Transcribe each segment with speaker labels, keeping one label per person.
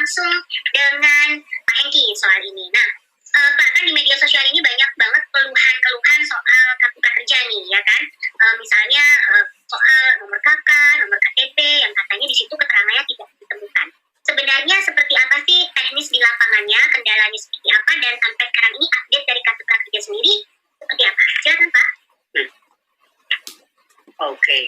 Speaker 1: langsung dengan Pak Hengki soal ini. Nah, Pak, kan di media sosial ini banyak banget keluhan-keluhan soal kartu prakerja nih, ya kan? Misalnya soal nomor KK, nomor KTP, yang katanya di situ keterangannya tidak ditemukan. Sebenarnya seperti apa sih teknis di lapangannya, kendalanya seperti apa, dan sampai sekarang ini update dari kartu prakerja sendiri seperti apa? Silakan Pak.
Speaker 2: Oke.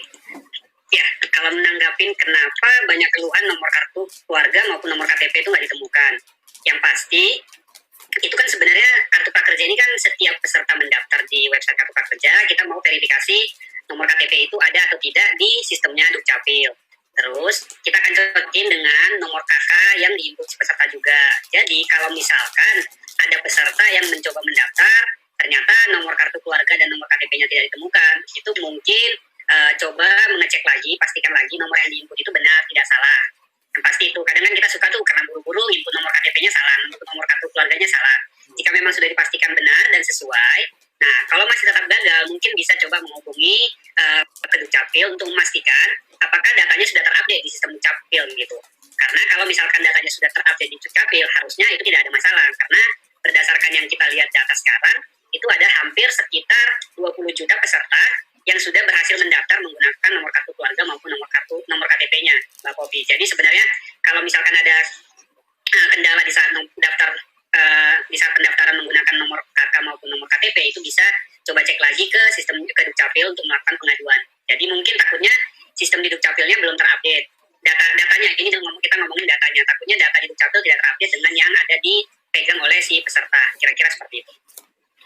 Speaker 2: Ya, kalau menanggapin kenapa banyak keluhan nomor kartu keluarga maupun nomor KTP itu nggak ditemukan. Yang pasti, itu kan sebenarnya kartu prakerja ini kan setiap peserta mendaftar di website kartu prakerja, kita mau verifikasi nomor KTP itu ada atau tidak di sistemnya Dukcapil. Terus kita akan cocokin dengan nomor KK yang diinput si peserta juga. Jadi kalau misalkan ada peserta yang mencoba mendaftar, ternyata nomor kartu keluarga dan nomor KTP-nya tidak ditemukan, itu mungkin coba mengecek lagi, pastikan lagi nomor yang diinput itu benar, tidak salah. Yang pasti itu, kadang kan kita suka tuh karena buru-buru input nomor KTP-nya salah, nomor kartu keluarganya salah. Jika memang sudah dipastikan benar dan sesuai, nah kalau masih tetap gagal, mungkin bisa coba menghubungi ke Dukcapil untuk memastikan apakah datanya sudah terupdate di sistem Dukcapil gitu. Karena kalau misalkan datanya sudah terupdate di Dukcapil, harusnya itu tidak ada masalah. Karena berdasarkan yang kita lihat data sekarang, itu ada hampir sekitar 20 juta peserta yang sudah berhasil mendaftar menggunakan nomor kartu keluarga maupun nomor KTP-nya, Mbak Popi. Jadi sebenarnya kalau misalkan ada kendala di saat di saat pendaftaran menggunakan nomor KK maupun nomor KTP, itu bisa coba cek lagi ke sistem ke Dukcapil untuk melakukan pengaduan. Jadi mungkin takutnya sistem di Dukcapilnya belum terupdate. Datanya, ini kita ngomongin datanya, takutnya data di Dukcapil tidak terupdate dengan yang ada dipegang oleh si peserta. Kira-kira seperti itu.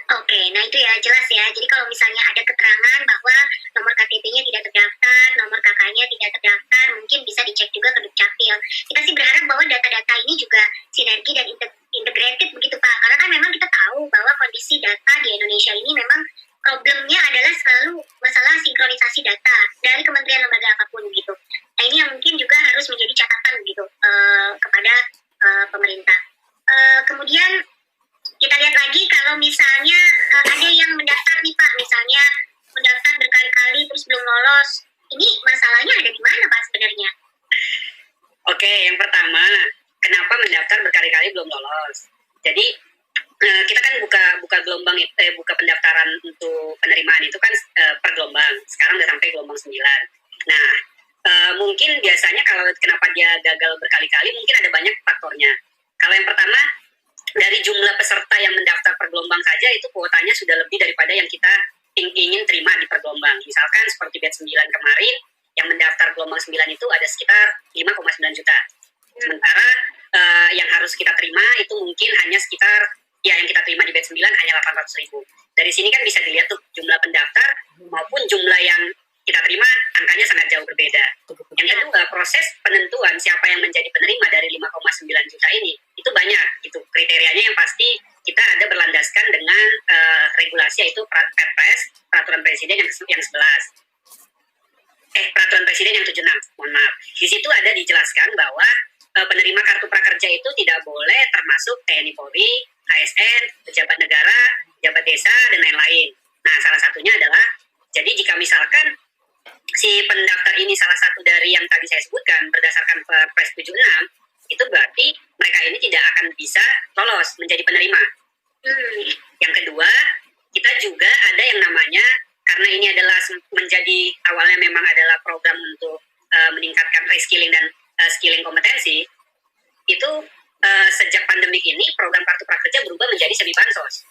Speaker 1: Oke, nah itu ya jelas ya. Jadi kalau misalnya ada keterangan bahwa nomor KTP-nya tidak terdaftar, nomor KK-nya tidak terdaftar, mungkin bisa dicek juga ke Dukcapil. Kita sih berharap bahwa data-data ini juga sinergi dan integrated begitu Pak. Karena kan memang kita tahu bahwa kondisi data di Indonesia ini memang problemnya adalah selalu masalah sinkronisasi data dari kementerian lembaga apapun gitu. Nah ini yang mungkin juga harus menjadi catatan gitu kepada pemerintah. Kemudian kita lihat lagi kalau misalnya ada yang mendaftar nih Pak, misalnya mendaftar berkali-kali terus belum lolos. Ini masalahnya ada di mana Pak sebenarnya?
Speaker 2: Oke, yang pertama, kenapa mendaftar berkali-kali belum lolos? Jadi kita kan buka gelombang buka pendaftaran untuk penerimaan itu kan per gelombang. Sekarang udah sampai gelombang 9. Nah, mungkin biasanya kalau kenapa dia gagal berkali-kali mungkin ada banyak faktornya. Kalau yang pertama, dari jumlah peserta yang mendaftar per gelombang saja itu kuotanya sudah lebih daripada yang kita ingin terima di per gelombang. Misalkan seperti batch 9 kemarin yang mendaftar gelombang 9 itu ada sekitar 5,9 juta. Sementara yang harus kita terima itu mungkin hanya sekitar yang kita terima di batch 9 hanya 800.000. Dari sini kan bisa dilihat tuh jumlah pendaftar maupun jumlah yang kita terima angkanya sangat jauh berbeda. Yang kedua, proses penentuan siapa yang menjadi penerima dari 5,9 juta ini itu banyak. Itu kriterianya yang pasti kita ada berlandaskan dengan regulasi yaitu Perpres Peraturan Presiden yang 11. Peraturan Presiden yang 76, mohon maaf. Di situ ada dijelaskan bahwa penerima kartu prakerja itu tidak boleh termasuk TNI Polri, ASN, pejabat negara, pejabat desa, dan lain-lain. Nah, salah satunya adalah, jadi jika misalkan si pendaftar ini salah satu dari yang tadi saya sebutkan berdasarkan Perpres 76, itu berarti mereka ini tidak akan bisa lolos menjadi penerima. Yang kedua, kita juga ada yang namanya, karena ini adalah menjadi awalnya memang adalah program untuk meningkatkan reskilling dan skilling kompetensi, itu sejak pandemik ini program kartu prakerja berubah menjadi semi bansos.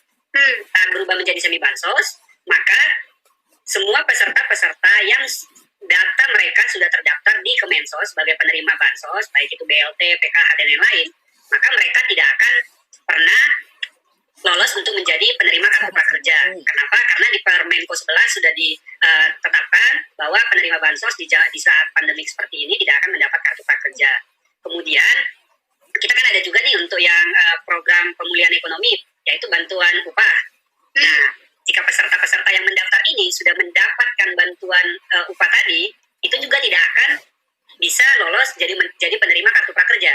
Speaker 2: Berubah menjadi semi bansos, maka semua peserta-peserta yang data mereka sudah terdaftar di Kemensos sebagai penerima bansos, baik itu BLT, PKH, dan lain-lain, maka mereka tidak akan pernah lolos untuk menjadi penerima kartu prakerja. Kenapa? Karena di Permenko 11 sudah ditetapkan bahwa penerima bansos di saat pandemik seperti ini tidak akan mendapat kartu prakerja. Kemudian, kita kan ada juga nih untuk yang program pemulihan ekonomi, yaitu bantuan upah. Nah, jika peserta-peserta yang mendaftar ini sudah mendapatkan bantuan upah tadi, itu juga tidak akan bisa lolos jadi penerima kartu prakerja.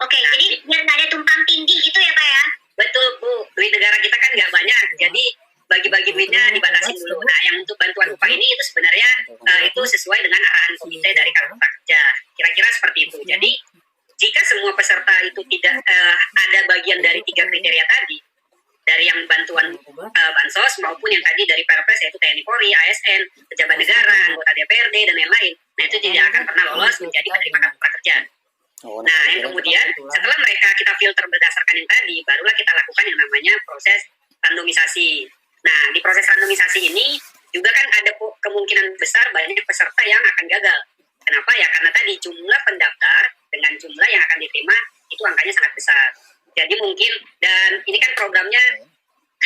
Speaker 1: Oke, nah, jadi biar nggak ada tumpang tindih gitu ya Pak ya?
Speaker 2: Betul Bu, duit negara kita kan nggak banyak, jadi bagi-bagi duitnya dibatasin dulu. Nah, yang untuk bantuan upah ini itu sebenarnya itu sesuai dengan arahan komite dari kartu prakerja. Kira-kira seperti itu. Jadi jika semua peserta itu tidak ada bagian dari 3 kriteria tadi, dari yang bantuan bansos maupun yang tadi dari Perpres yaitu TNI Polri, ASN, pejabat negara, anggota DPRD dan lain-lain. Nah itu tidak akan pernah lolos menjadi penerima kartu prakerja. Nah yang kemudian setelah mereka kita filter berdasarkan yang tadi, barulah kita lakukan yang namanya proses randomisasi. Nah di proses randomisasi ini juga kan ada kemungkinan besar banyak peserta yang akan gagal. Kenapa ya? Karena tadi jumlah pendaftar dengan jumlah yang akan diterima itu angkanya sangat besar. Jadi mungkin, dan ini kan programnya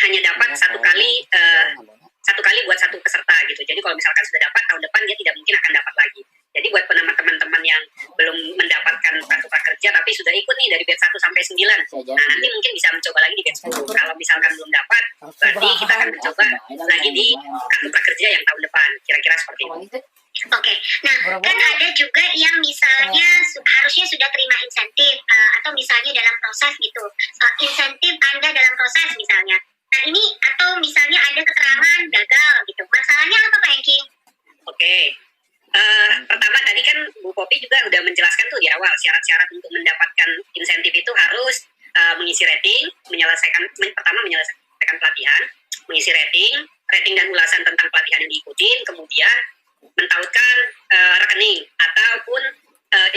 Speaker 2: hanya dapat satu kali buat satu peserta gitu. Jadi kalau misalkan sudah dapat, tahun depan dia tidak mungkin akan dapat lagi. Jadi buat teman-teman yang belum mendapatkan kartu prakerja tapi sudah ikut nih dari batch 1 sampai 9. Nah nanti mungkin bisa mencoba lagi di batch 10. Kalau misalkan belum dapat, berarti kita akan mencoba lagi di kartu prakerja yang tahun depan. Kira-kira seperti itu.
Speaker 1: Oke, nah kan ada juga yang misalnya harusnya sudah terima insentif atau misalnya dalam proses gitu, insentif Anda dalam proses misalnya. Nah ini atau misalnya ada keterangan gagal gitu, masalahnya apa Pak Hengki?
Speaker 2: Oke, pertama tadi kan Bu Popi juga udah menjelaskan tuh di awal syarat-syarat untuk mendapatkan insentif itu harus mengisi rating, pertama menyelesaikan pelatihan, mengisi rating dan ulasan tentang pelatihan yang diikutin, kemudian mentautkan rekening ataupun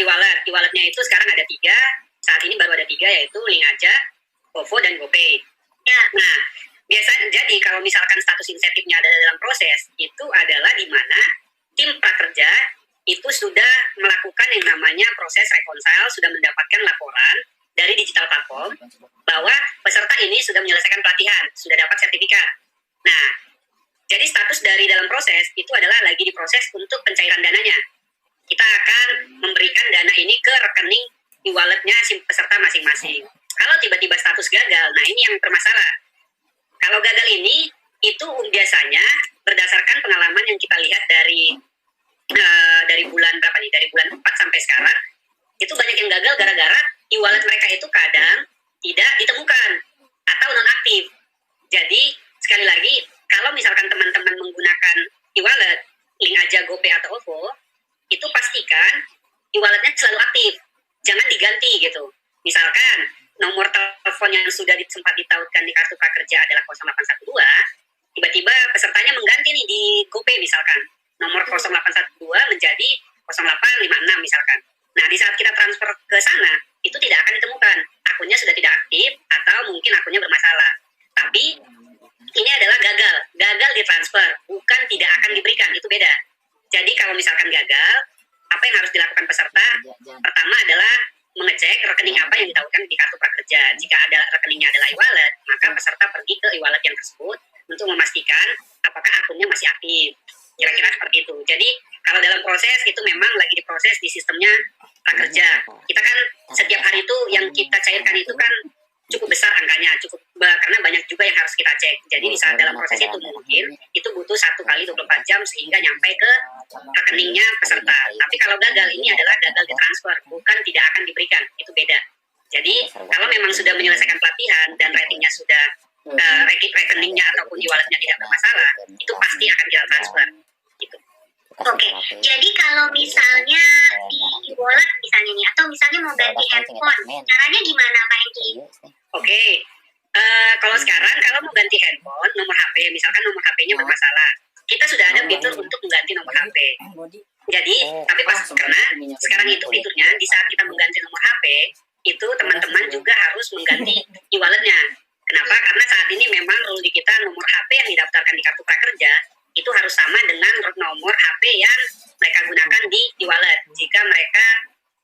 Speaker 2: e-wallet. E-walletnya itu sekarang ada 3, saat ini baru ada 3 yaitu Link Aja, OVO dan GoPay. Ya, nah jadi kalau misalkan status insentifnya ada dalam proses, itu adalah di mana tim prakerja itu sudah melakukan yang namanya proses reconcile, sudah mendapatkan laporan dari digital platform bahwa peserta ini sudah menyelesaikan pelatihan, sudah dapat sertifikat. Nah, jadi status dari dalam proses itu adalah lagi diproses untuk pencairan dananya. Kita akan memberikan dana ini ke rekening e-walletnya si peserta masing-masing. Kalau tiba-tiba status gagal, nah ini yang bermasalah. Kalau gagal ini, itu biasanya berdasarkan pengalaman yang kita lihat dari bulan berapa nih? Dari bulan 4 sampai sekarang, itu banyak yang gagal gara-gara e-wallet mereka itu kadang tidak ditemukan atau nonaktif. Jadi, sekali lagi, kalau misalkan teman-teman menggunakan e-wallet, Link Aja, GoPay atau OVO, itu pastikan e-walletnya selalu aktif. Jangan diganti gitu. Misalkan nomor telepon yang sudah sempat ditautkan di kartu prakerja adalah 0812, tiba-tiba pesertanya mengganti nih di GoPay misalkan. Nomor 0812 menjadi 0856 misalkan. Nah, di saat kita transfer ke sana, itu tidak akan ditemukan. Akunnya sudah tidak aktif atau mungkin akunnya bermasalah. Tapi ini adalah gagal ditransfer, bukan tidak akan diberikan, itu beda. Jadi kalau misalkan gagal, apa yang harus dilakukan peserta? Pertama adalah mengecek rekening apa yang ditautkan di kartu prakerja. Jika ada rekeningnya adalah e-wallet, maka peserta pergi ke e-wallet yang tersebut untuk memastikan apakah akunnya masih aktif. Kira-kira seperti itu. Jadi kalau dalam proses itu memang lagi diproses di sistemnya prakerja. Kita kan setiap hari itu yang kita cairkan itu kan cukup besar angkanya, karena banyak juga yang harus kita cek. Jadi di saat dalam proses itu mungkin itu butuh 1 kali 24 jam sehingga nyampe ke rekeningnya peserta. Tapi kalau gagal ini adalah gagal ditransfer, bukan tidak akan diberikan, itu beda. Jadi kalau memang sudah menyelesaikan pelatihan dan ratingnya sudah rekeningnya ataupun e-walletnya tidak bermasalah, itu pasti akan kita transfer. Gitu.
Speaker 1: Oke, jadi kalau misalnya di e-wallet misalnya nih, atau misalnya mau ganti handphone, caranya gimana Pak Hengki?
Speaker 2: Oke, kalau sekarang kalau mau ganti handphone, nomor HP, misalkan nomor HP-nya bermasalah, kita sudah ada fitur untuk mengganti nomor HP. Jadi, tapi karena sekarang itu fiturnya, di saat kita mengganti nomor HP, itu teman-teman juga harus mengganti e-walletnya. Kenapa? Karena saat ini memang rule di kita nomor HP yang didaftarkan di kartu prakerja itu harus sama dengan nomor HP yang mereka gunakan di e-wallet jika mereka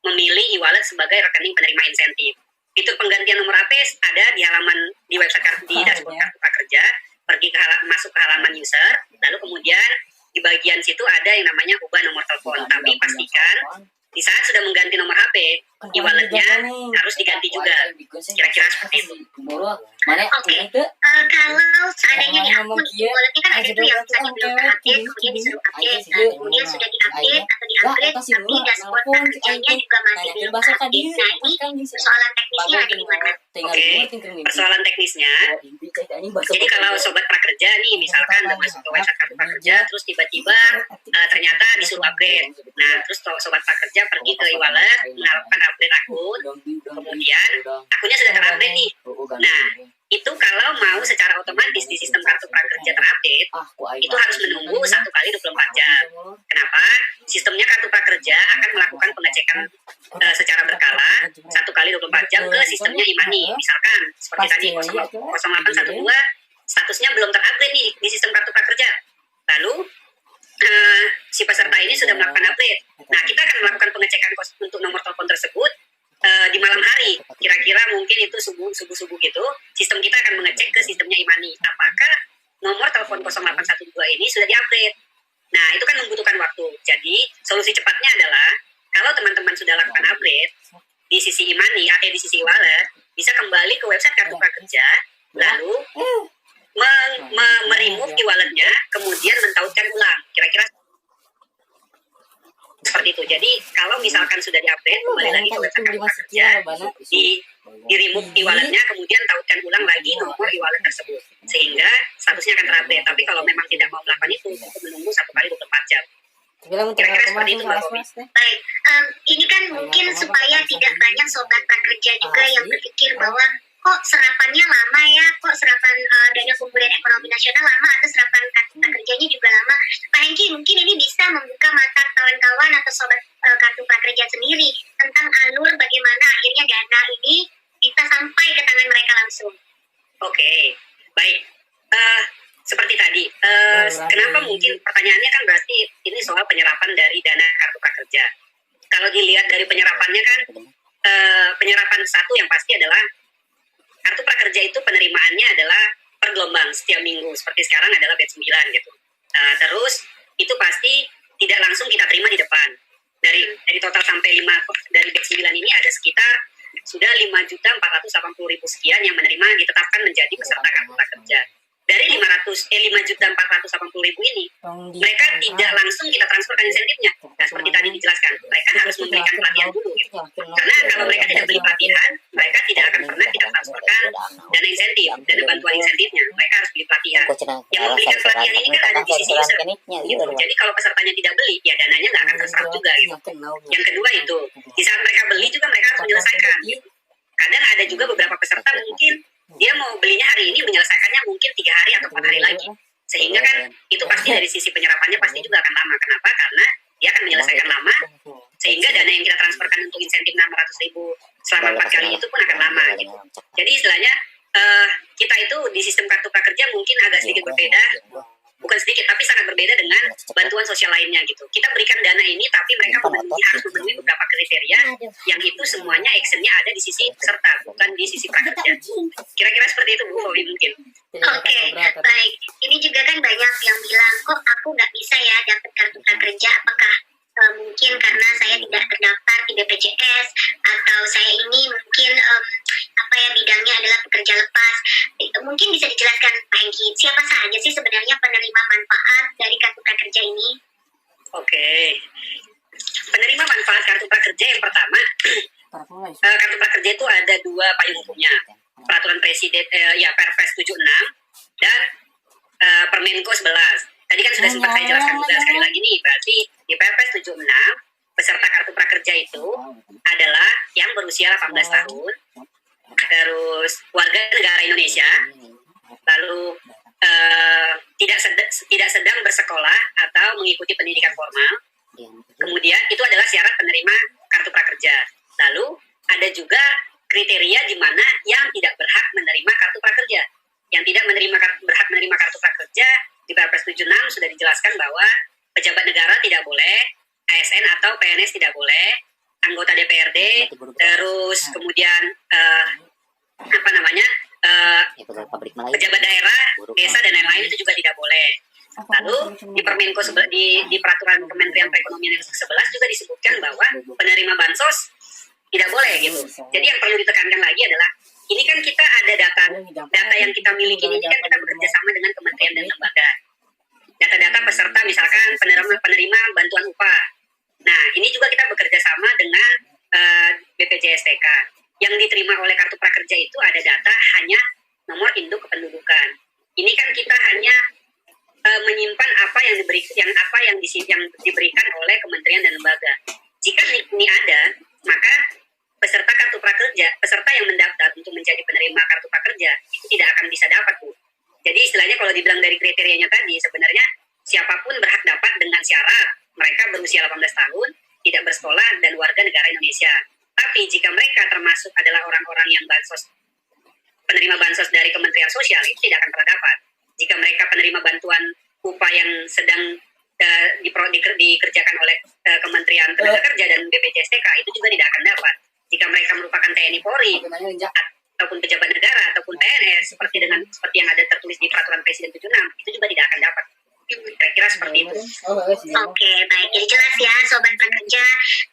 Speaker 2: memilih e-wallet sebagai rekening penerima insentif. Fitur penggantian nomor HP ada di website di dashboard kartu prakerja, pergi masuk ke halaman user, lalu kemudian di bagian situ ada yang namanya ubah nomor telepon. Tapi pastikan di saat sudah mengganti nomor HP, e-walletnya harus diganti juga. Kira-kira seperti itu.
Speaker 1: Oke, kalau seandainya di akun e-walletnya kan ada tuh yang misalnya belum terupdate, kemudian disuruh update, kemudian sudah diupdate atau di-upgrade, tapi dashboard prakerjanya juga masih belum terupdate. Nah ini persoalan teknisnya ada di mana?
Speaker 2: Oke, persoalan teknisnya Jadi kalau sobat prakerja nih, misalkan udah masuk ke website kartu prakerja, terus tiba-tiba ternyata disuruh upgrade. Nah, terus sobat prakerja pergi ke e-wallet, melakukan upgrade akun, kemudian akunnya sudah terupdate nih. Nah, itu kalau mau secara otomatis di sistem kartu prakerja terupdate, itu harus menunggu 1 kali 24 jam. Kenapa? Sistemnya kartu prakerja akan melakukan pengecekan secara berkala 1 kali 24 jam ke sistemnya e-money. Misalkan seperti tadi 0812 statusnya belum terupdate nih di sistem kartu prakerja. Lalu si peserta ini sudah melakukan update. Nah, kita akan melakukan pengecekan untuk nomor telepon tersebut di malam hari. Kira-kira mungkin itu subuh-subuh gitu. Sistem kita akan mengecek ke sistemnya e-money. Apakah nomor telepon 0812 ini sudah diupdate. Nah, itu kan membutuhkan waktu. Jadi, solusi cepatnya adalah kalau teman-teman sudah lakukan upgrade di sisi e-money atau di sisi e-wallet, bisa kembali ke website kartu prakerja, lalu meremove e-walletnya, kemudian mentautkan ulang. Kira-kira seperti itu. Jadi kalau misalkan sudah di-update, kembali lagi ke website kartu prakerja, di remove e-walletnya, kemudian tautkan ulang lagi nomor e-wallet tersebut, sehingga statusnya akan terupdate. Tapi kalau memang tidak mau melakukan itu, menunggu 1 kali 24 jam. Kira-kira seperti itu, Mbak Robi.
Speaker 1: Baik, ini kan mungkin supaya tidak banyak sobat prakerja juga yang berpikir bahwa kok serapannya lama ya, kok serapan dana pemulihan ekonomi nasional lama atau serapan kartu prakerjanya juga lama. Pak Hengki, mungkin ini bisa membuka mata kawan-kawan atau sobat kartu prakerja sendiri tentang alur bagaimana akhirnya dana ini bisa sampai ke tangan mereka langsung.
Speaker 2: Oke, baik. Seperti tadi, kenapa mungkin pertanyaannya kan berarti ini soal penyerapan dari dana kartu prakerja. Kalau dilihat dari penyerapannya kan, penyerapan satu yang pasti adalah kartu prakerja itu penerimaannya adalah per gelombang setiap minggu. Seperti sekarang adalah batch 9 gitu. Terus itu pasti tidak langsung kita terima di depan. Dari total sampai 5 dari batch 9 ini ada sekitar sudah 5.480.000 sekian yang menerima ditetapkan menjadi peserta kartu prakerja. Dari 5.480.000 ini, mereka tidak langsung kita transferkan insentifnya. Nah, seperti tadi dijelaskan, mereka harus memberikan pelatihan dulu. Gitu. Karena kalau mereka tidak beli pelatihan, mereka tidak akan pernah kita transferkan dana insentif, dana bantuan insentifnya. Mereka harus beli pelatihan. Yang memberikan pelatihan ini kan ada di sisi user. Gitu. Jadi kalau pesertanya tidak beli, ya dananya nggak akan terserap juga. Gitu. Yang kedua itu, di saat mereka beli juga mereka harus menyelesaikan. Gitu. Kadang ada juga beberapa peserta mungkin dia mau belinya hari ini, menyelesaikannya mungkin 3 hari atau 4 hari lagi. Sehingga kan itu pasti dari sisi penyerapannya pasti juga akan lama. Kenapa? Karena dia akan menyelesaikan lama, sehingga dana yang kita transferkan untuk insentif 600.000 selama 4 kali itu pun akan lama. Gitu. Jadi istilahnya kita itu di sistem kartu prakerja mungkin agak sedikit berbeda. Bukan sedikit, tapi sangat berbeda dengan bantuan sosial lainnya gitu. Kita berikan dana ini, tapi mereka harus memenuhi beberapa kriteria yang itu semuanya actionnya ada di sisi peserta, bukan di sisi prakerja. Kira-kira seperti itu, Bu Fowi mungkin.
Speaker 1: Oke, baik. Ini juga kan banyak yang bilang, kok aku nggak bisa ya dapat kartu prakerja, apakah mungkin karena saya tidak terdaftar di BPJS, atau saya ini mungkin bidangnya adalah pekerja lepas. Mungkin bisa dijelaskan Pak Hengki, siapa saja sih sebenarnya penerima manfaat dari kartu prakerja ini?
Speaker 2: Oke, penerima manfaat kartu prakerja yang pertama, kartu prakerja itu ada 2 payung hukumnya, peraturan presiden Perpres 76 dan Permenko 11. Tadi kan sudah sempat saya jelaskan juga, sekali lagi nih, berarti di Perpres 76 peserta kartu prakerja itu adalah yang berusia 18 tahun, terus warga negara Indonesia, lalu tidak sedang bersekolah atau mengikuti pendidikan formal. Kemudian itu adalah syarat penerima kartu prakerja. Lalu ada juga kriteria di mana yang tidak berhak menerima kartu prakerja. Yang tidak berhak menerima kartu prakerja di Perpres 76 sudah dijelaskan bahwa pejabat negara tidak boleh, ASN atau PNS tidak boleh, anggota DPRD, terus kemudian pejabat daerah, desa dan lain-lain itu juga tidak boleh. Lalu di Permenko di peraturan Kementerian Perekonomian yang 11 juga disebutkan bahwa penerima bansos tidak boleh gitu. Jadi yang perlu ditekankan lagi adalah ini kan kita ada data yang kita miliki ini kan kita bekerja sama dengan kementerian dan lembaga. Data-data peserta misalkan penerima bantuan upah. Nah, ini juga kita bekerja sama dengan BPJSTK. Yang diterima oleh kartu prakerja itu ada data hanya nomor induk kependudukan. Ini kan kita hanya menyimpan apa yang diberikan oleh kementerian dan lembaga. Jika ini ada, maka peserta kartu prakerja, peserta yang mendaftar untuk menjadi penerima kartu prakerja itu tidak akan bisa dapat, Bu. Jadi istilahnya kalau dibilang dari kriterianya tadi, sebenarnya siapapun berhak dapat dengan syarat mereka berusia 18 tahun, tidak bersekolah, dan warga negara Indonesia. Tapi jika mereka termasuk adalah orang-orang yang penerima bansos dari Kementerian Sosial, itu tidak akan pernah dapat. Jika mereka penerima bantuan upah yang sedang dikerjakan oleh Kementerian Tenaga Kerja dan BPJS TK, itu juga tidak akan dapat. Jika mereka merupakan TNI Polri, ataupun pejabat negara, ataupun PNS, seperti yang ada tertulis di Peraturan Presiden 76, itu juga tidak akan dapat. Kira-kira seperti itu.
Speaker 1: Oke, baik. Jadi jelas ya, Sobat Prakerja.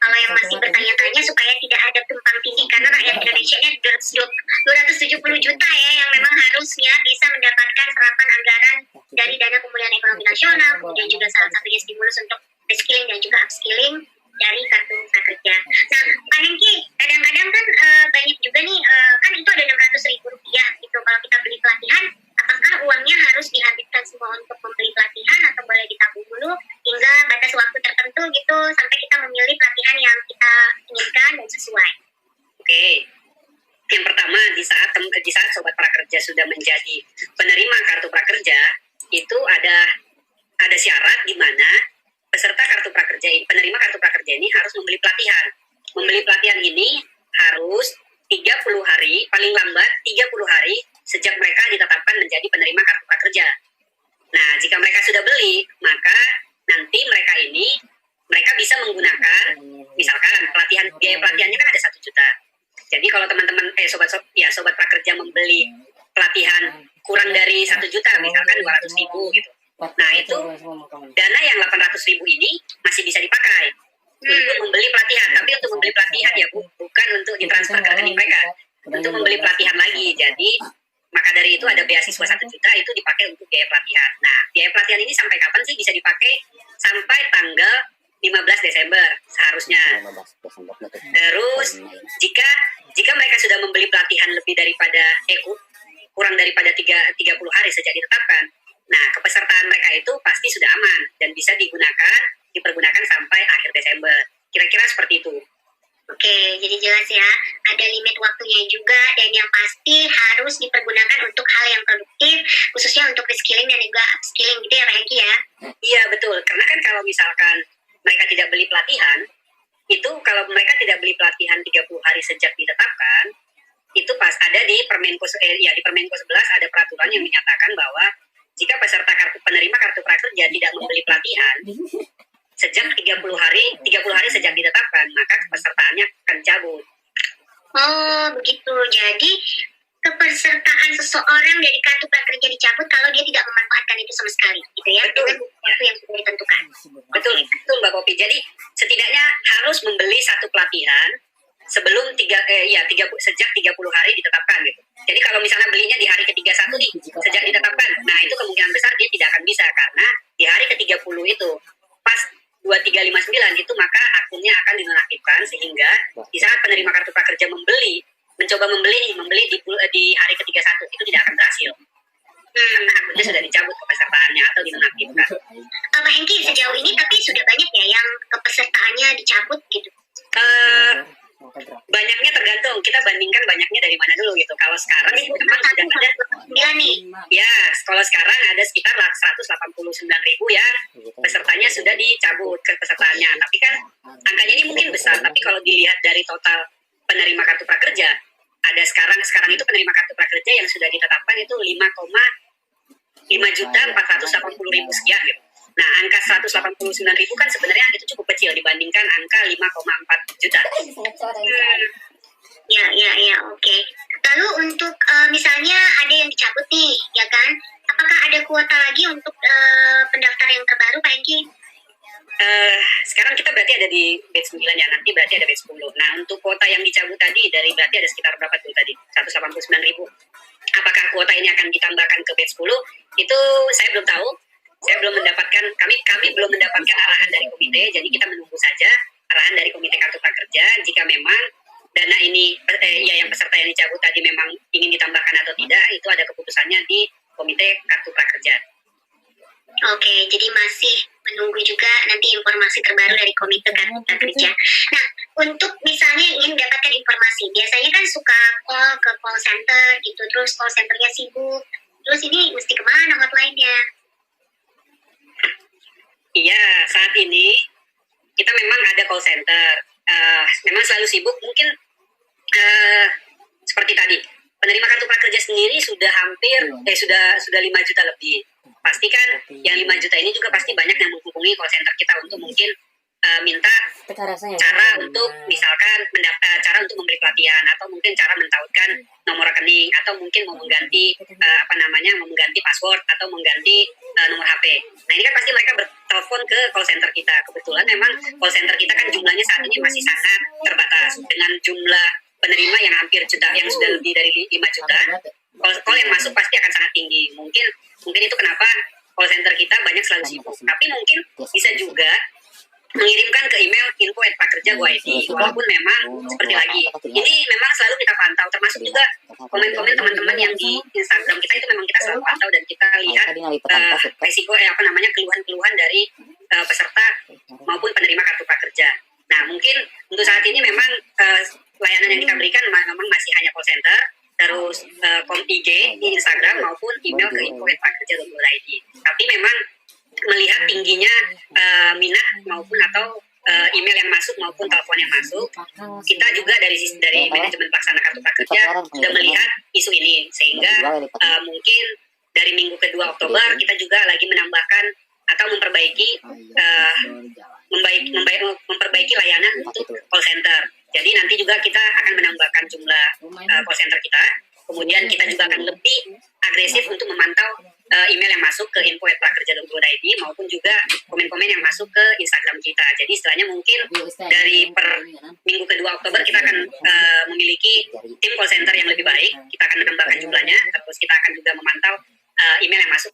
Speaker 1: Kalau yang masih bertanya-tanya supaya tidak ada tumpang tindih, karena rakyat Indonesia ini 270 juta ya, yang memang harusnya bisa mendapatkan serapan anggaran dari Dana Pemulihan Ekonomi Nasional, kemudian juga salah satunya stimulus untuk reskilling dan juga upskilling dari kartu prakerja. Nah, Pak Hengki, kadang-kadang kan banyak juga nih, kan itu ada 600.000 rupiah gitu. Kalau kita beli pelatihan, apakah uangnya harus dihabiskan semua untuk membeli pelatihan atau boleh ditabung dulu hingga batas waktu tertentu gitu sampai kita memilih pelatihan yang kita inginkan dan sesuai?
Speaker 2: Oke. Yang pertama, di saat Sobat Prakerja sudah menjadi penerima kartu prakerja, itu ada syarat di mana peserta kartu prakerja ini, penerima kartu prakerja ini harus membeli pelatihan. Membeli pelatihan ini harus 30 hari, paling lambat 30 hari sejak mereka ditetapkan menjadi penerima kartu prakerja. Nah, jika mereka sudah beli, maka nanti mereka bisa menggunakan, misalkan biaya pelatihannya kan ada 1 juta. Jadi kalau teman-teman, sobat prakerja membeli pelatihan kurang dari 1 juta, misalkan 200.000 gitu. Nah, itu dana yang 800.000 ini masih bisa dipakai untuk membeli pelatihan. Tapi untuk membeli pelatihan ya bukan untuk ditransfer ke rekening mereka, untuk membeli pelatihan lagi. Jadi maka dari itu ada beasiswa 1 juta itu dipakai untuk biaya pelatihan. Nah, biaya pelatihan ini sampai kapan sih bisa dipakai? Sampai tanggal 15 Desember seharusnya. Terus jika mereka sudah membeli pelatihan lebih daripada kurang daripada 30 hari sejak ditetapkan, nah kepesertaan mereka itu pasti sudah aman dan bisa dipergunakan sampai akhir Desember. Kira-kira seperti itu.
Speaker 1: Oke, jadi jelas ya, ada limit waktunya juga dan yang pasti harus dipergunakan untuk hal yang produktif, khususnya untuk reskilling dan juga upskilling gitu ya Pak Hengki ya?
Speaker 2: Iya betul, karena kan kalau misalkan mereka tidak beli pelatihan, itu kalau mereka tidak beli pelatihan 30 hari sejak ditetapkan, itu pas ada di Permenko 11 ada peraturan yang menyatakan bahwa jika penerima kartu prakerja tidak membeli pelatihan sejak 30 hari sejak ditetapkan, maka kepesertaannya akan cabut.
Speaker 1: Oh, begitu. Jadi kepesertaan seseorang dari kartu prakerja dicabut kalau dia tidak memanfaatkan itu sama sekali, gitu ya?
Speaker 2: Betul.
Speaker 1: Dengan waktu yang sudah ditentukan.
Speaker 2: Betul Mbak Popi. Jadi setidaknya harus membeli 1 pelatihan sebelum sejak 30 hari ditetapkan gitu. Jadi kalau misalnya belinya di hari ke-31 nih, sejak ditetapkan, nah itu kemungkinan besar dia tidak akan bisa karena di hari ke-30 itu pas 2359 itu maka akunnya akan dinonaktifkan sehingga di saat penerima kartu prakerja mencoba membeli di hari ke-31 itu tidak akan berhasil. Karena akunnya sudah dicabut kepesertaannya atau dinonaktifkan.
Speaker 1: Pak Hengki, sejauh ini tapi sudah banyak ya yang kepesertaannya dicabut gitu?
Speaker 2: Banyaknya tergantung, kita bandingkan banyaknya dari mana dulu gitu. Kalau sekarang memang sudah ada
Speaker 1: 9 nih.
Speaker 2: Ya, kalau sekarang ada sekitar 189.000 ya pesertanya sudah dicabut kepesertaannya. Tapi kan angkanya ini mungkin besar, tapi kalau dilihat dari total penerima kartu prakerja, ada sekarang itu penerima kartu prakerja yang sudah ditetapkan itu 5,480.000 sekian gitu. Nah, angka 189.000 kan sebenarnya itu cukup kecil dibandingkan angka 5,4 juta.
Speaker 1: Ya, oke. Lalu untuk misalnya ada yang dicabut nih, ya kan? Apakah ada kuota lagi untuk pendaftar yang terbaru, Pak Hengki?
Speaker 2: Sekarang kita berarti ada di batch 9 ya, nanti berarti ada batch 10. Nah, untuk kuota yang dicabut tadi berarti ada sekitar berapa tuh tadi? 189.000. Apakah kuota ini akan ditambahkan ke batch 10? Itu saya belum tahu. Saya belum mendapatkan, kami belum mendapatkan arahan dari komite, jadi kita menunggu saja arahan dari komite kartu prakerja. Jika memang dana ini, yang peserta yang dicabut tadi memang ingin ditambahkan dilaksanakan atau tidak itu ada keputusannya di Komite Kartu Prakerja.
Speaker 1: Oke, jadi masih menunggu juga nanti informasi terbaru dari Komite Kartu Prakerja. Nah, untuk misalnya ingin mendapatkan informasi, biasanya kan suka call ke call center gitu, terus call centernya sibuk, terus ini mesti kemana hotline-nya?
Speaker 2: Iya, saat ini kita memang ada call center. Memang selalu sibuk, mungkin seperti tadi penerima kartu prakerja sendiri sudah hampir sudah 5 juta lebih. Pasti kan yang 5 juta ini juga pasti banyak yang menghubungi call center kita untuk mungkin minta cara untuk misalkan mendaftar, cara untuk membeli pelatihan, atau mungkin cara mentautkan nomor rekening, atau mungkin mau mengganti mau mengganti password atau mengganti nomor HP. Nah ini kan pasti mereka bertelepon ke call center kita. Kebetulan memang call center kita kan jumlahnya saat ini masih sangat terbatas dengan jumlah penerima yang hampir yang sudah lebih dari 5 juta. Call yang masuk pasti akan sangat tinggi. Mungkin itu kenapa call center kita banyak selalu sibuk. Tapi mungkin bisa juga mengirimkan ke email info@prakerja.go.id. Walaupun memang seperti lagi, ini memang selalu kita pantau, termasuk juga komen-komen teman-teman yang di Instagram kita itu memang kita selalu pantau dan kita lihat resiko keluhan-keluhan dari peserta maupun penerima kartu prakerja. Nah mungkin untuk saat ini memang layanan yang kita berikan memang masih hanya call center, terus IG di Instagram maupun email ke info@prakerja.go.id. Tapi memang melihat tingginya minat maupun atau email yang masuk maupun telepon yang masuk, kita juga dari manajemen pelaksana kartu prakerja sudah melihat isu ini, sehingga mungkin dari minggu kedua Oktober kita juga lagi menambahkan atau memperbaiki layanan untuk call center. Jadi nanti juga kita akan menambahkan jumlah call center kita. Kemudian kita juga akan lebih agresif untuk memantau email yang masuk ke info@prakerja.go.id maupun juga komen-komen yang masuk ke Instagram kita. Jadi istilahnya mungkin dari minggu kedua Oktober kita akan memiliki tim call center yang lebih baik. Kita akan menambahkan jumlahnya, terus kita akan juga memantau email yang masuk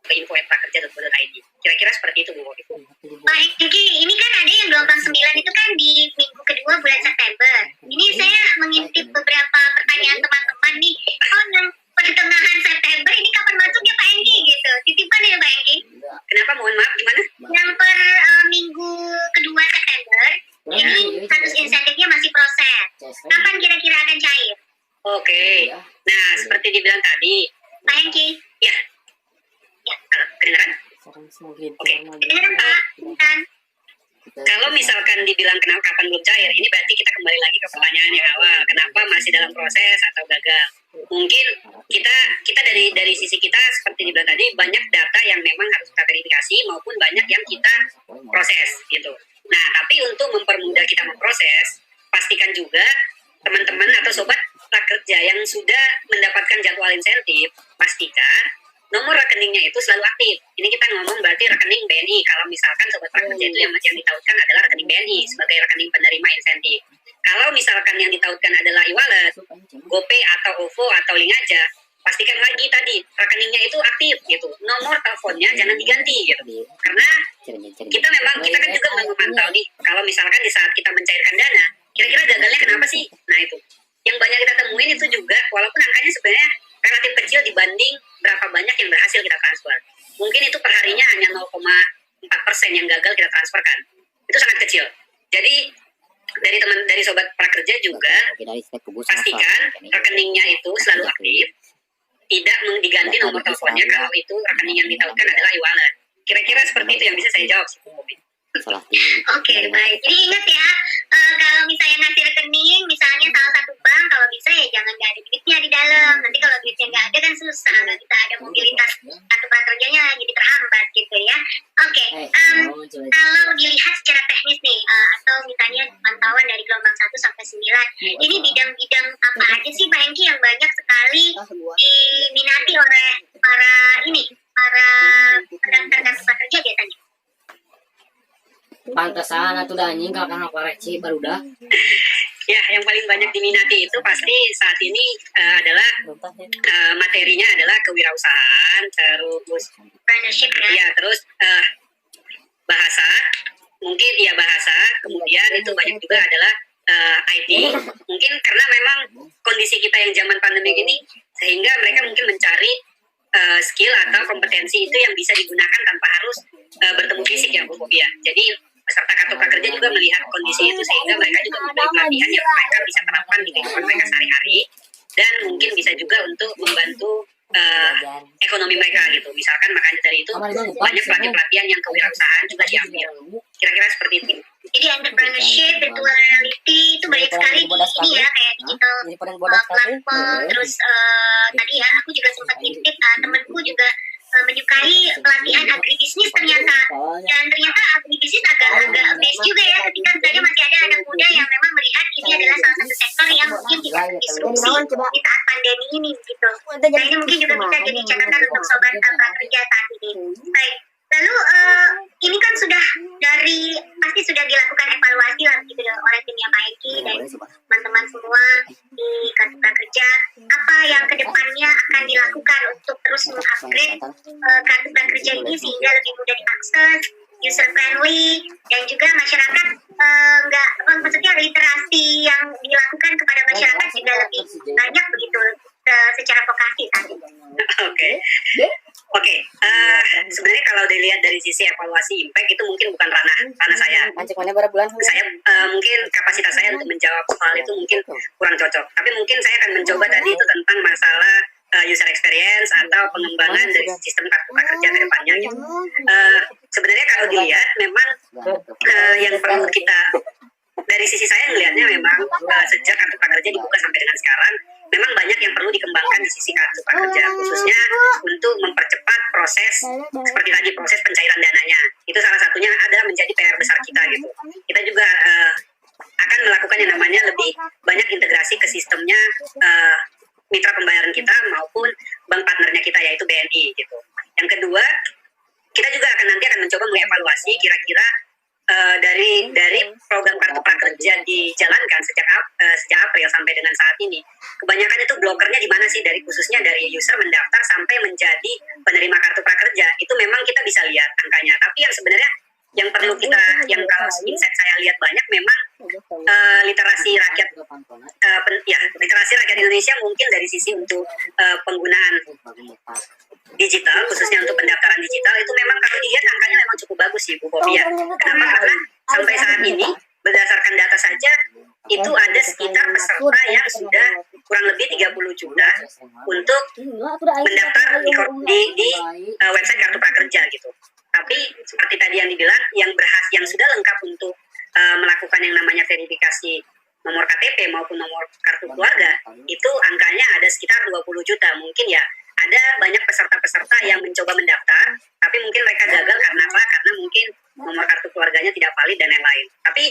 Speaker 2: ke info@prakerja.go.id. Kira-kira seperti itu, Bu.
Speaker 1: Pak Hengki, ini kan ada yang gelombang 9 itu kan di minggu kedua bulan September. Ini saya mengintip beberapa pertanyaan teman-teman nih. Oh, yang pertengahan September ini kapan masuknya Pak Hengki gitu? Titipan ya Pak Hengki?
Speaker 2: Kenapa? Mohon maaf, gimana?
Speaker 1: Yang per minggu kedua September, ini status insentifnya masih proses. Kapan kira-kira akan cair?
Speaker 2: Oke. Nah, seperti dibilang tadi,
Speaker 1: Pak Hengki?
Speaker 2: ya, kedengaran? Oke.
Speaker 1: Kedengaran Pak? Kedengaran.
Speaker 2: Kalau misalkan dibilang kenapa kapan belum cair, ini berarti kita kembali lagi ke pertanyaan yang awal. Kenapa masih dalam proses atau gagal? Mungkin kita dari sisi kita seperti dibilang tadi, banyak data yang memang harus kita verifikasi maupun banyak yang kita proses gitu. Nah, tapi untuk mempermudah kita memproses, pastikan juga teman-teman atau sobat prakerja yang sudah mendapatkan jadwal insentif, pastikan nomor rekeningnya itu selalu aktif. Ini kita ngomong berarti rekening BNI. Kalau misalkan sobat prakerja itu yang ditautkan adalah rekening BNI sebagai rekening penerima insentif. Kalau misalkan yang ditautkan adalah e-wallet, GoPay atau OVO atau link aja, pastikan lagi tadi rekeningnya itu aktif gitu. Nomor teleponnya jangan diganti gitu. Karena kita kan juga memantau nih, kalau misalkan di saat kita mencairkan dana, kira-kira gagalnya kenapa sih? Nah itu. Yang banyak kita temuin itu juga, walaupun angkanya sebenarnya relatif kecil dibanding berapa banyak yang berhasil kita transfer. Mungkin itu perharinya hanya 0,4% yang gagal kita transferkan. Itu sangat kecil. Jadi dari sobat prakerja juga pastikan rekeningnya itu selalu aktif, tidak diganti nomor teleponnya kalau itu rekening yang ditautkan adalah e-wallet. Kira-kira seperti itu yang bisa saya jawab.
Speaker 1: Oke, baik. Jadi ingat ya, kalau misalnya ngasih rekening, misalnya salah satu bank, kalau bisa ya jangan nggak ada duitnya di dalam. Nanti kalau duitnya nggak ada kan susah, nggak kita ada mobilitas kartu prakerjanya jadi terhambat gitu ya. Oke, kalau dilihat secara teknis nih, atau misalnya pantauan dari gelombang 1 sampai 9, ini bidang-bidang apa aja sih Pak Hengki yang banyak sekali diminati oleh para pendaftar kartu prakerja biasanya?
Speaker 3: Pantesan atuh dah anjing kakak apa reci baru dah.
Speaker 2: Ya, yang paling banyak diminati itu pasti saat ini adalah materinya adalah kewirausahaan, terus
Speaker 1: Partnership ya.
Speaker 2: ya, terus bahasa, mungkin ya bahasa, kemudian itu banyak juga adalah IT, mungkin karena memang kondisi kita yang zaman pandemi ini, sehingga mereka mungkin mencari skill atau kompetensi itu yang bisa digunakan tanpa harus bertemu fisik ya Bu Popi ya. Jadi peserta kartu prakerja juga melihat kondisi itu sehingga mereka juga memberi pelatihan yang mereka bisa terapkan di kehidupan mereka sehari-hari, dan mungkin bisa juga untuk membantu ekonomi mereka gitu. Misalkan makanya dari itu banyak pelatihan yang kewirausahaan juga diambil. Kira-kira seperti itu.
Speaker 1: Jadi entrepreneurship, virtual reality itu banyak sekali di ini ya, kayak digital platform. Terus tadi ya aku juga sempat intip, temanku juga menyukai pelatihan agribisnis ternyata, dan ternyata agribisnis agak base juga ya, ketika misalnya masih ada anak muda yang memang melihat ini adalah salah satu sektor yang mungkin tidak disrupsi di saat pandemi ini gitu. Nah ini mungkin juga bisa jadi catatan untuk sobat prakerja saat ini. Baik, lalu ini kan sudah pasti sudah dilakukan evaluasi lah gitu oleh timnya Pak Eki dan teman-teman semua di kartu prakerja. Apa yang kedepannya akan dilakukan untuk terus mengupgrade kartu prakerja ini sehingga lebih mudah diakses, user friendly, dan juga masyarakat maksudnya literasi yang dilakukan kepada masyarakat juga lebih banyak begitu secara vokasi tadi.
Speaker 2: Oke, sebenarnya kalau dilihat dari sisi evaluasi impact itu mungkin bukan ranah saya. Saya mungkin kapasitas saya untuk menjawab soal itu mungkin kurang cocok. Tapi mungkin saya akan mencoba tadi itu tentang masalah user experience atau pengembangan dari sistem kartu prakerja ke depannya. Gitu. Sebenarnya kalau dilihat memang yang perlu kita dari sisi saya melihatnya memang sejak kartu prakerja dibuka sampai dengan sekarang memang banyak yang perlu dikembangkan di sisi kartu prakerja, khususnya untuk mempercepat proses seperti tadi proses pencairan dananya. Itu salah satunya adalah menjadi PR besar kita gitu. Kita juga akan melakukan yang namanya lebih banyak integrasi ke sistemnya mitra pembayaran kita maupun bank partnernya kita yaitu BNI gitu. Yang kedua, kita juga nanti akan mencoba mengevaluasi kira-kira dari program kartu prakerja dijalankan sejak April sampai dengan saat ini, kebanyakan itu blokernya di mana sih, dari khususnya dari user mendaftar sampai menjadi penerima kartu prakerja. Itu memang kita bisa lihat angkanya, tapi yang sebenarnya yang perlu kita, yang kalau insight saya lihat banyak memang literasi rakyat literasi rakyat Indonesia mungkin dari sisi untuk penggunaan digital, khususnya untuk pendaftaran digital itu memang kalau dilihat angkanya memang cukup bagus sih Bu Popi ya. Kenapa? Karena sampai saat ini berdasarkan data saja itu ada sekitar peserta yang sudah kurang lebih 30 juta untuk mendaftar di website kartu prakerja gitu. Tapi seperti tadi yang dibilang, yang sudah lengkap untuk melakukan yang namanya verifikasi nomor KTP maupun nomor kartu keluarga, itu angkanya ada sekitar 20 juta. Mungkin ya ada banyak peserta-peserta yang mencoba mendaftar, tapi mungkin mereka gagal karena apa? Karena mungkin nomor kartu keluarganya tidak valid dan lain-lain. Tapi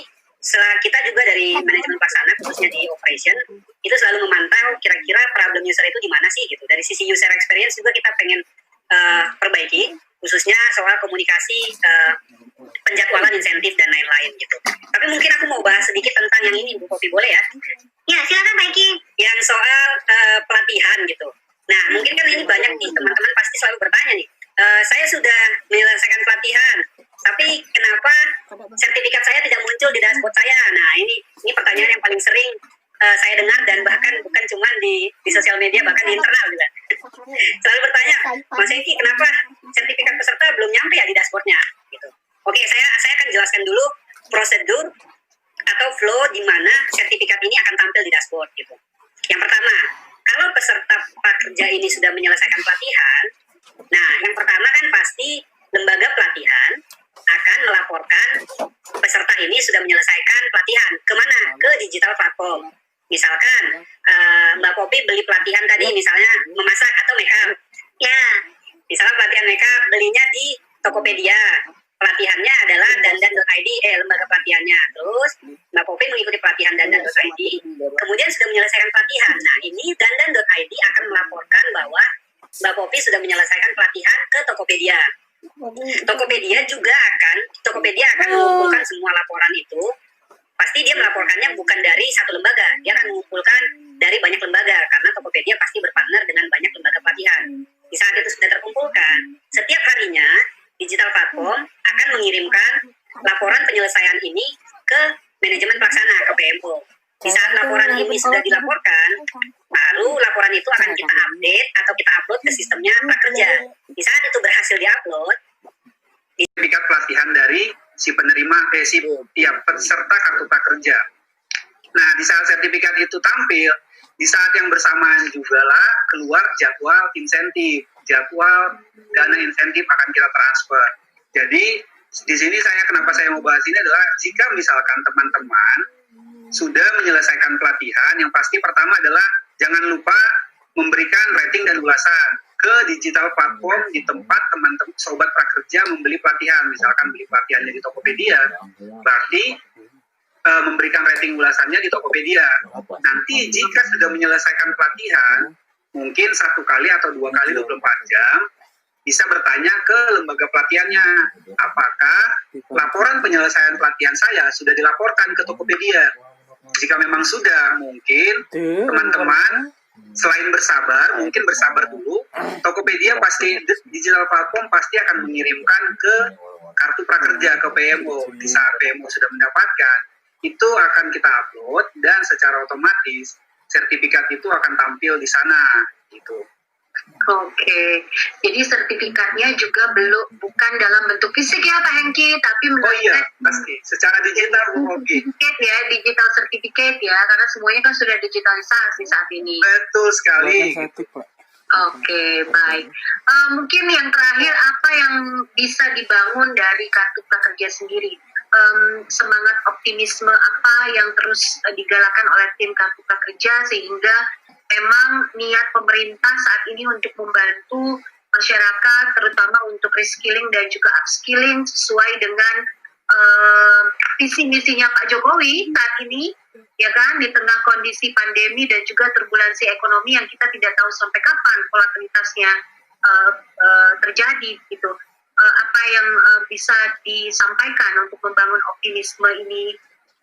Speaker 2: setelah kita juga dari manajemen pelaksana, khususnya di operation, itu selalu memantau kira-kira problem user itu di mana sih gitu. Dari sisi user experience juga kita pengen perbaiki, khususnya soal komunikasi, penjadwalan insentif dan lain-lain gitu. Tapi mungkin aku mau bahas sedikit tentang yang ini Bu Popi, boleh ya?
Speaker 1: Ya silakan Pak Eki.
Speaker 2: Yang soal pelatihan gitu. Nah mungkin kan ini banyak nih teman-teman pasti selalu bertanya nih, saya sudah menyelesaikan pelatihan, tapi kenapa sertifikat saya tidak muncul di dashboard saya? Nah ini pertanyaan yang paling sering saya dengar, dan bahkan bukan cuma di sosial media, bahkan di internal juga. Selalu bertanya, Mas Eki, kenapa sertifikat peserta belum nyampe ya di dashboardnya? Gitu. Oke, saya akan jelaskan dulu prosedur atau flow di mana sertifikat ini akan tampil di dashboard gitu. Yang pertama, kalau peserta prakerja ini sudah menyelesaikan pelatihan, nah yang pertama kan pasti lembaga pelatihan akan melaporkan peserta ini sudah menyelesaikan pelatihan kemana? Ke digital platform. Misalkan Mbak Popi beli pelatihan tadi misalnya memasak atau make up, ya misalnya pelatihan make up belinya di Tokopedia, pelatihannya adalah dandan.id, lembaga pelatihannya. Terus Mbak Popi mengikuti pelatihan dandan.id, kemudian sudah menyelesaikan pelatihan. Nah ini dandan.id akan melaporkan bahwa Mbak Popi sudah menyelesaikan pelatihan ke Tokopedia. Tokopedia akan mengumpulkan semua laporan itu. Pasti dia melaporkannya bukan dari satu lembaga, dia akan mengumpulkan dari banyak lembaga, karena Tokopedia pasti berpartner dengan banyak lembaga pelatihan. Di saat itu sudah terkumpulkan, setiap harinya digital platform akan mengirimkan laporan penyelesaian ini ke manajemen pelaksana, ke PMO. Di saat laporan ini sudah dilaporkan, baru laporan itu akan kita update atau kita upload ke sistemnya prakerja. Di saat itu berhasil diupload,
Speaker 4: sertifikat pelatihan dari si penerima peserta kartu prakerja. Nah, di saat sertifikat itu tampil, di saat yang bersamaan juga lah keluar jadwal insentif, jadwal dana insentif akan kita transfer. Jadi di sini kenapa saya mau bahas ini adalah jika misalkan teman-teman sudah menyelesaikan pelatihan, yang pasti pertama adalah jangan lupa memberikan rating dan ulasan ke digital platform di tempat teman-teman sobat prakerja membeli pelatihan. Misalkan beli pelatihannya di Tokopedia, berarti memberikan rating ulasannya di Tokopedia. Nanti jika sudah menyelesaikan pelatihan, mungkin 1 kali atau 2 kali 24 jam, bisa bertanya ke lembaga pelatihannya, apakah laporan penyelesaian pelatihan saya sudah dilaporkan ke Tokopedia. Jika memang sudah, mungkin teman-teman selain bersabar, mungkin bersabar dulu. Tokopedia pasti, digital platform pasti akan mengirimkan ke kartu prakerja, ke PMO. Di saat PMO sudah mendapatkan, itu akan kita upload dan secara otomatis sertifikat itu akan tampil di sana gitu.
Speaker 1: Oke, jadi sertifikatnya juga bukan dalam bentuk fisik ya Pak Hengki, tapi
Speaker 4: Oh iya, pasti secara digital. Oke.
Speaker 1: Ya, digital certificate ya, karena semuanya kan sudah digitalisasi saat ini.
Speaker 4: Betul sekali.
Speaker 1: Oke, baik. Mungkin yang terakhir, apa yang bisa dibangun dari kartu prakerja sendiri? Semangat optimisme apa yang terus digalakan oleh tim kartu prakerja sehingga memang niat pemerintah saat ini untuk membantu masyarakat, terutama untuk reskilling dan juga upskilling sesuai dengan visi misinya Pak Jokowi saat ini, ya kan, di tengah kondisi pandemi dan juga turbulensi ekonomi yang kita tidak tahu sampai kapan volatilitasnya terjadi, gitu. Apa yang bisa disampaikan untuk membangun optimisme ini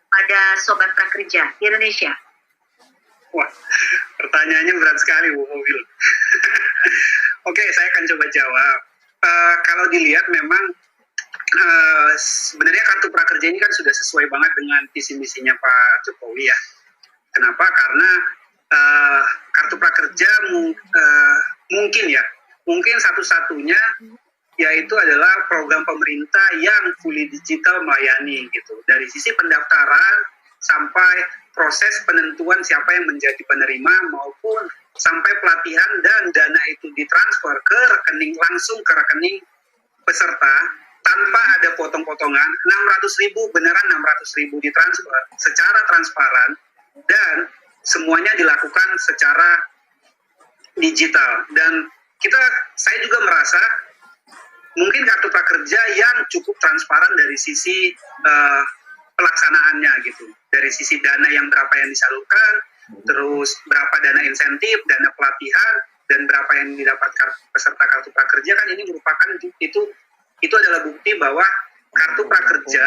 Speaker 1: pada sobat prakerja di Indonesia?
Speaker 4: Wah, pertanyaannya berat sekali, Bu Mobil. Oke, saya akan coba jawab. Kalau dilihat memang sebenarnya kartu prakerja ini kan sudah sesuai banget dengan visi misinya Pak Jokowi ya. Kenapa? Karena kartu prakerja mungkin satu-satunya yaitu adalah program pemerintah yang fully digital melayani gitu. Dari sisi pendaftaran sampai proses penentuan siapa yang menjadi penerima maupun sampai pelatihan dan dana itu ditransfer ke rekening, langsung ke rekening peserta tanpa ada potong-potongan. 600.000 beneran 600.000 ditransfer secara transparan dan semuanya dilakukan secara digital. Dan saya juga merasa mungkin kartu prakerja yang cukup transparan dari sisi pelaksanaannya gitu, dari sisi dana yang berapa yang disalurkan, terus berapa dana insentif, dana pelatihan, dan berapa yang didapatkan peserta kartu prakerja. Kan ini merupakan itu adalah bukti bahwa kartu prakerja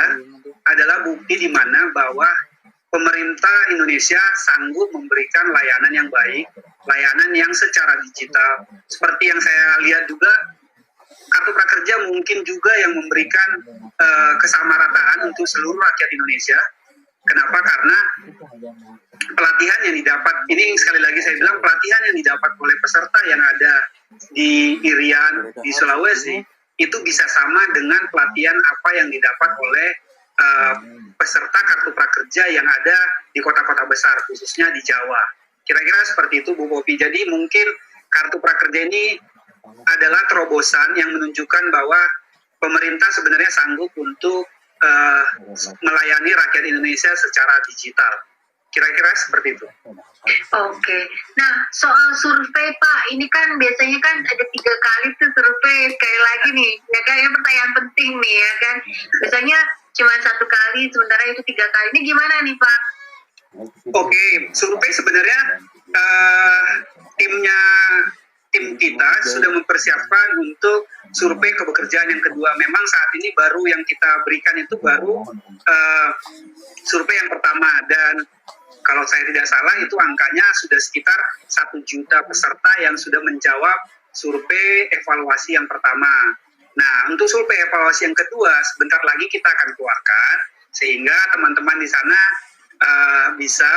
Speaker 4: adalah bukti di mana bahwa pemerintah Indonesia sanggup memberikan layanan yang baik, layanan yang secara digital. Seperti yang saya lihat juga, kartu prakerja mungkin juga yang memberikan kesamarataan untuk seluruh rakyat Indonesia. Kenapa? Karena pelatihan yang didapat, ini sekali lagi saya bilang, pelatihan yang didapat oleh peserta yang ada di Irian, di Sulawesi, itu bisa sama dengan pelatihan apa yang didapat oleh peserta kartu prakerja yang ada di kota-kota besar, khususnya di Jawa. Kira-kira seperti itu, Bu Popi. Jadi mungkin kartu prakerja ini adalah terobosan yang menunjukkan bahwa pemerintah sebenarnya sanggup untuk melayani rakyat Indonesia secara digital. Kira-kira seperti itu.
Speaker 1: Oke. Nah, soal survei Pak, ini kan biasanya kan ada 3 kali tuh survei. Sekali lagi nih, ya kan, ini pertanyaan penting nih ya kan. Biasanya cuma 1 kali, sementara itu 3 kali. Ini gimana nih Pak?
Speaker 4: Oke, survei sebenarnya tim kita sudah mempersiapkan untuk survei kepekerjaan yang kedua. Memang saat ini baru yang kita berikan itu baru survei yang pertama, dan kalau saya tidak salah itu angkanya sudah sekitar 1 juta peserta yang sudah menjawab survei evaluasi yang pertama. Nah, untuk survei evaluasi yang kedua sebentar lagi kita akan keluarkan sehingga teman-teman di sana bisa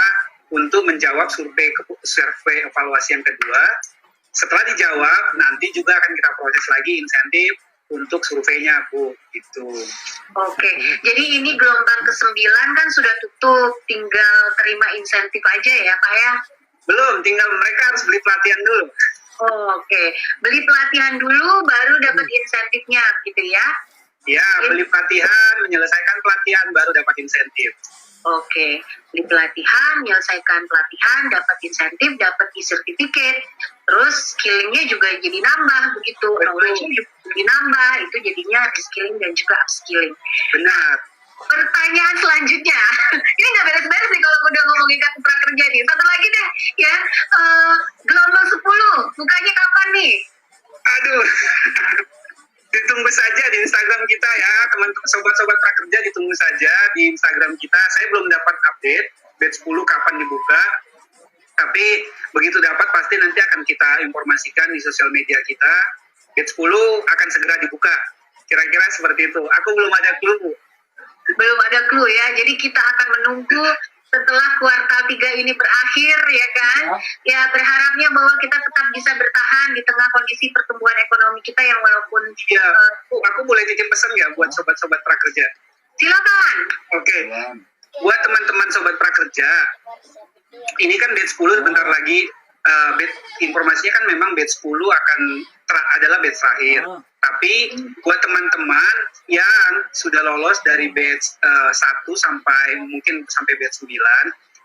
Speaker 4: untuk menjawab survei evaluasi yang kedua. Setelah dijawab, nanti juga akan kita proses lagi insentif untuk surveinya, Bu. Gitu.
Speaker 5: Oke, jadi ini gelombang ke-9 kan sudah tutup, tinggal terima insentif aja ya Pak ya?
Speaker 4: Belum, tinggal mereka harus beli pelatihan dulu.
Speaker 5: Oh, oke, beli pelatihan dulu baru dapat insentifnya gitu ya?
Speaker 4: Ya, beli pelatihan, menyelesaikan pelatihan, baru dapat insentif.
Speaker 5: Oke, beli pelatihan, menyelesaikan pelatihan, dapat insentif, dapat e-certificate, terus skillingnya juga jadi nambah begitu, knowledge-nya juga jadi nambah, itu jadinya reskilling dan juga upskilling.
Speaker 4: Benar.
Speaker 5: Pertanyaan selanjutnya, ini nggak beres-beres nih kalau udah ngomongin kartu prakerja nih. Satu lagi deh, ya, gelombang 10, bukanya kapan nih?
Speaker 4: Aduh, ditunggu saja di Instagram kita ya, teman-teman sobat-sobat prakerja, ditunggu saja di Instagram kita. Saya belum dapat update batch 10 kapan dibuka, tapi begitu dapat pasti nanti akan kita informasikan di sosial media kita. Batch 10 akan segera dibuka, kira-kira seperti itu. Aku belum ada clue, Bu.
Speaker 5: Belum ada clue ya, jadi kita akan menunggu setelah kuartal 3 ini berakhir ya kan. Ya berharapnya bahwa kita tetap bisa bertahan di tengah kondisi pertumbuhan ekonomi kita yang walaupun
Speaker 4: Ya, aku boleh titip pesan nggak buat sobat-sobat prakerja?
Speaker 5: silakan.
Speaker 4: Oke, buat teman-teman sobat prakerja, ini kan batch 10 sebentar lagi, informasinya kan memang batch 10 akan adalah batch terakhir. Tapi buat teman-teman yang sudah lolos dari batch 1 sampai mungkin sampai batch 9,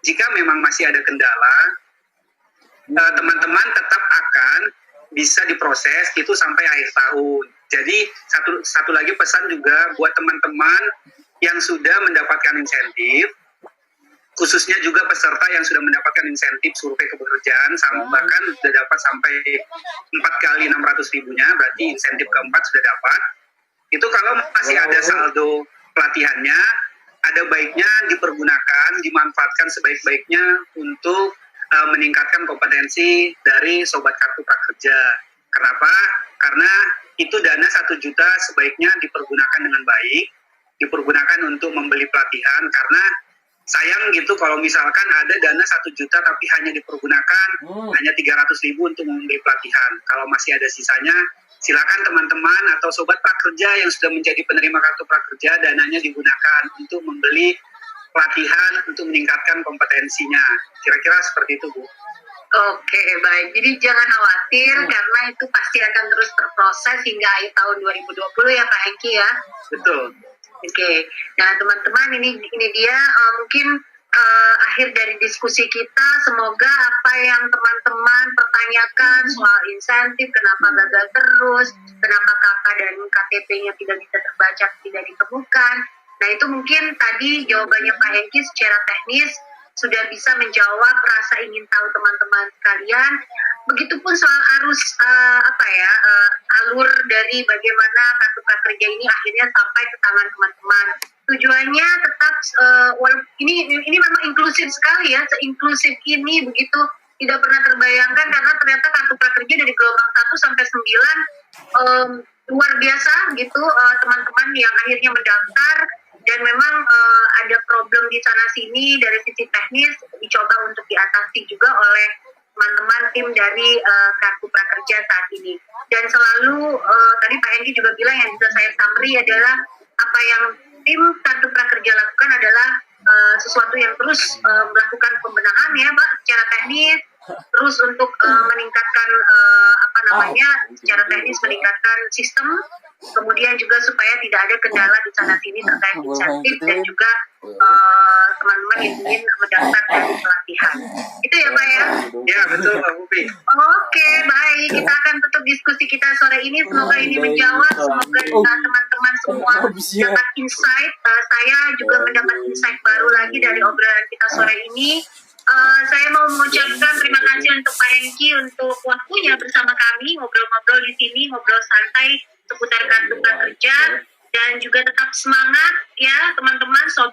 Speaker 4: jika memang masih ada kendala, teman-teman tetap akan bisa diproses itu sampai akhir tahun. Jadi satu lagi pesan juga buat teman-teman yang sudah mendapatkan insentif, khususnya juga peserta yang sudah mendapatkan insentif survei kepekerjaan, bahkan sudah dapat sampai 4 kali 600 ribunya, berarti insentif keempat sudah dapat. Itu kalau masih ada saldo pelatihannya, ada baiknya dipergunakan, dimanfaatkan sebaik-baiknya untuk meningkatkan kompetensi dari sobat kartu prakerja. Kenapa? Karena itu dana 1 juta sebaiknya dipergunakan dengan baik, dipergunakan untuk membeli pelatihan, karena sayang gitu kalau misalkan ada dana 1 juta tapi hanya dipergunakan hanya 300 ribu untuk membeli pelatihan. Kalau masih ada sisanya, silakan teman-teman atau sobat prakerja yang sudah menjadi penerima kartu prakerja, dananya digunakan untuk membeli pelatihan untuk meningkatkan kompetensinya. Kira-kira seperti itu, Bu.
Speaker 5: Oke, baik. Jadi jangan khawatir karena itu pasti akan terus berproses hingga akhir tahun 2020 ya Pak Hengki ya.
Speaker 4: Betul.
Speaker 5: Oke, nah teman-teman ini dia mungkin akhir dari diskusi kita. Semoga apa yang teman-teman pertanyakan soal insentif, kenapa gagal terus, kenapa KK dan KTP-nya tidak bisa terbaca, tidak ditemukan. Nah itu mungkin tadi jawabannya Pak Hengki secara teknis sudah bisa menjawab rasa ingin tahu teman-teman sekalian. Begitupun soal arus alur dari bagaimana kartu prakerja ini akhirnya sampai ke tangan teman-teman. Tujuannya tetap ini memang inklusif sekali ya, seinklusif ini begitu tidak pernah terbayangkan karena ternyata kartu prakerja dari gelombang 1 sampai 9 luar biasa gitu teman-teman yang akhirnya mendaftar. Dan memang ada problem di sana sini dari sisi teknis dicoba untuk diatasi juga oleh teman-teman tim dari kartu prakerja saat ini. Dan selalu tadi Pak Hengki juga bilang yang bisa saya summary adalah apa yang tim kartu prakerja lakukan adalah sesuatu yang terus melakukan pembenahan ya Pak secara teknis, terus untuk meningkatkan secara teknis meningkatkan sistem. Kemudian juga supaya tidak ada kendala di sana sini terkait insentif dan juga teman-teman yang ingin mendaftarkan pelatihan. Itu ya Pak ya?
Speaker 4: Ya betul Pak Upi.
Speaker 5: Oke, baik. Kita akan tutup diskusi kita sore ini. Semoga ini menjawab. Semoga teman-teman semua dapat insight. Saya juga mendapat insight baru lagi dari obrolan kita sore ini. Saya mau mengucapkan terima kasih untuk Pak Hengki untuk waktunya bersama kami ngobrol-ngobrol di sini, ngobrol santai seputar kartu prakerja, dan juga tetap semangat ya teman-teman sobat.